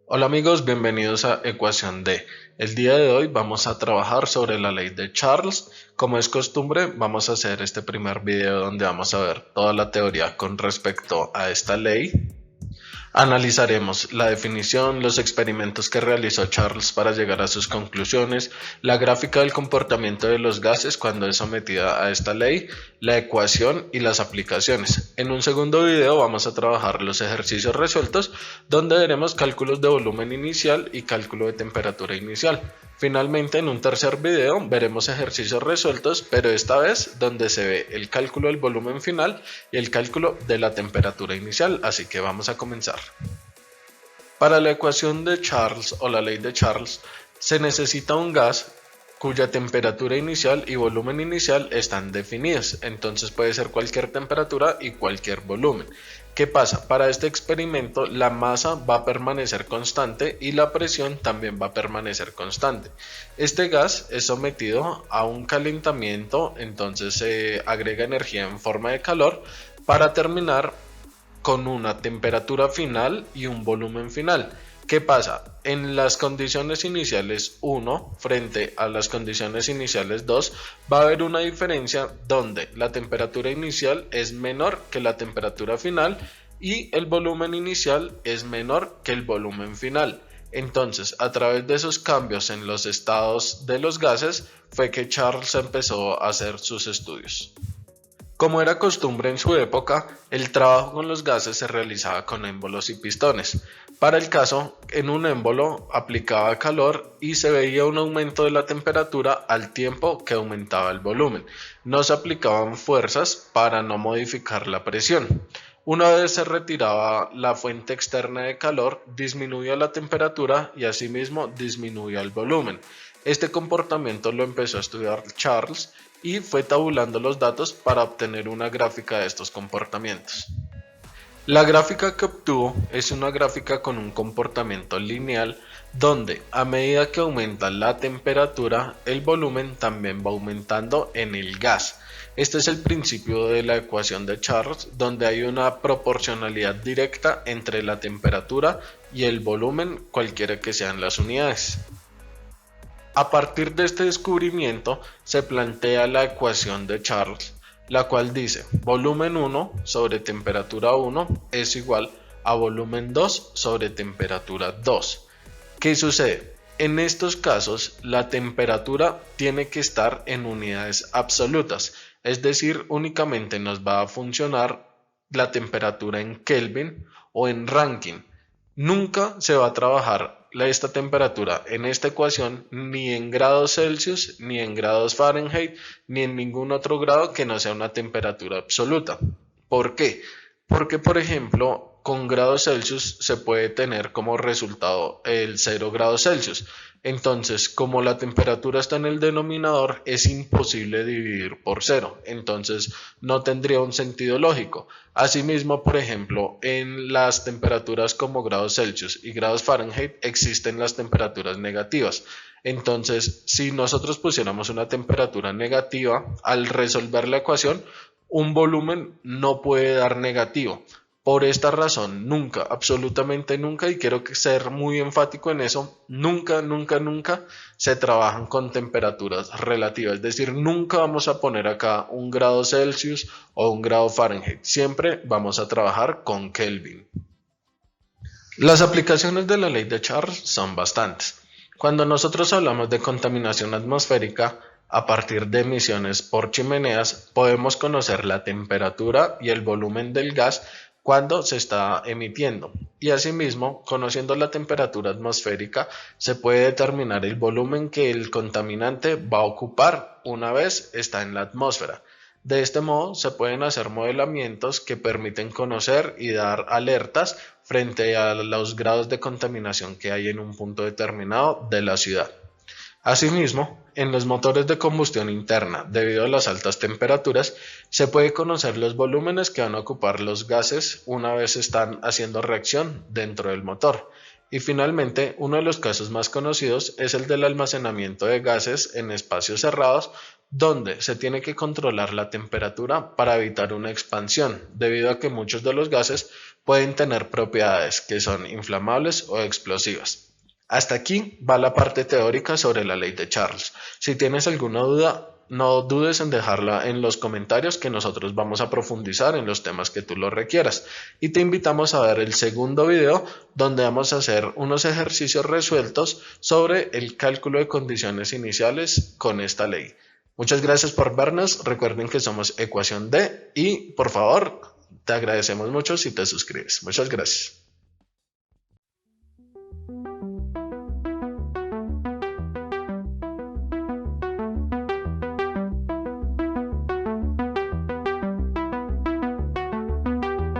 Hola amigos, bienvenidos a Ecuación D. El día de hoy vamos a trabajar sobre la ley de Charles. Como es costumbre, vamos a hacer este primer video donde vamos a ver toda la teoría con respecto a esta ley. Analizaremos la definición, los experimentos que realizó Charles para llegar a sus conclusiones, la gráfica del comportamiento de los gases cuando es sometida a esta ley, la ecuación y las aplicaciones. En un segundo video vamos a trabajar los ejercicios resueltos, donde veremos cálculos de volumen inicial y cálculo de temperatura inicial. Finalmente, en un tercer video veremos ejercicios resueltos, pero esta vez donde se ve el cálculo del volumen final y el cálculo de la temperatura inicial, así que vamos a comenzar. Para la ecuación de Charles o la ley de Charles, se necesita un gas cuya temperatura inicial y volumen inicial están definidos, entonces puede ser cualquier temperatura y cualquier volumen. ¿Qué pasa? Para este experimento la masa va a permanecer constante y la presión también va a permanecer constante. Este gas es sometido a un calentamiento, entonces se agrega energía en forma de calor para terminar con una temperatura final y un volumen final. ¿Qué pasa? En las condiciones iniciales 1 frente a las condiciones iniciales 2 va a haber una diferencia donde la temperatura inicial es menor que la temperatura final y el volumen inicial es menor que el volumen final. Entonces, a través de esos cambios en los estados de los gases fue que Charles empezó a hacer sus estudios. Como era costumbre en su época, el trabajo con los gases se realizaba con émbolos y pistones. Para el caso, en un émbolo aplicaba calor y se veía un aumento de la temperatura al tiempo que aumentaba el volumen. No se aplicaban fuerzas para no modificar la presión. Una vez se retiraba la fuente externa de calor, disminuía la temperatura y asimismo disminuía el volumen. Este comportamiento lo empezó a estudiar Charles y fue tabulando los datos para obtener una gráfica de estos comportamientos. La gráfica que obtuvo es una gráfica con un comportamiento lineal donde a medida que aumenta la temperatura, el volumen también va aumentando en el gas. Este es el principio de la ecuación de Charles, donde hay una proporcionalidad directa entre la temperatura y el volumen, cualquiera que sean las unidades. A partir de este descubrimiento se plantea la ecuación de Charles, la cual dice volumen 1 sobre temperatura 1 es igual a volumen 2 sobre temperatura 2. ¿Qué sucede? En estos casos, la temperatura tiene que estar en unidades absolutas, es decir, únicamente nos va a funcionar la temperatura en Kelvin o en Rankine. Nunca se va a trabajar esta temperatura en esta ecuación ni en grados Celsius, ni en grados Fahrenheit, ni en ningún otro grado que no sea una temperatura absoluta. ¿Por qué? Porque, por ejemplo, con grados Celsius se puede tener como resultado el 0 grados Celsius. Entonces, como la temperatura está en el denominador, es imposible dividir por cero. Entonces, no tendría un sentido lógico. Asimismo, por ejemplo, en las temperaturas como grados Celsius y grados Fahrenheit existen las temperaturas negativas. Entonces, si nosotros pusiéramos una temperatura negativa, al resolver la ecuación, un volumen no puede dar negativo. Por esta razón, nunca, absolutamente nunca, y quiero ser muy enfático en eso, nunca, nunca, nunca se trabajan con temperaturas relativas. Es decir, nunca vamos a poner acá un grado Celsius o un grado Fahrenheit. Siempre vamos a trabajar con Kelvin. Las aplicaciones de la ley de Charles son bastantes. Cuando nosotros hablamos de contaminación atmosférica, a partir de emisiones por chimeneas, podemos conocer la temperatura y el volumen del gas cuando se está emitiendo. Y asimismo, conociendo la temperatura atmosférica, se puede determinar el volumen que el contaminante va a ocupar una vez está en la atmósfera. De este modo, se pueden hacer modelamientos que permiten conocer y dar alertas frente a los grados de contaminación que hay en un punto determinado de la ciudad. Asimismo, en los motores de combustión interna, debido a las altas temperaturas, se puede conocer los volúmenes que van a ocupar los gases una vez están haciendo reacción dentro del motor. Y finalmente, uno de los casos más conocidos es el del almacenamiento de gases en espacios cerrados, donde se tiene que controlar la temperatura para evitar una expansión, debido a que muchos de los gases pueden tener propiedades que son inflamables o explosivas. Hasta aquí va la parte teórica sobre la ley de Charles. Si tienes alguna duda, no dudes en dejarla en los comentarios, que nosotros vamos a profundizar en los temas que tú lo requieras. Y te invitamos a ver el segundo video, donde vamos a hacer unos ejercicios resueltos sobre el cálculo de condiciones iniciales con esta ley. Muchas gracias por vernos. Recuerden que somos Ecuación D y por favor, te agradecemos mucho si te suscribes. Muchas gracias.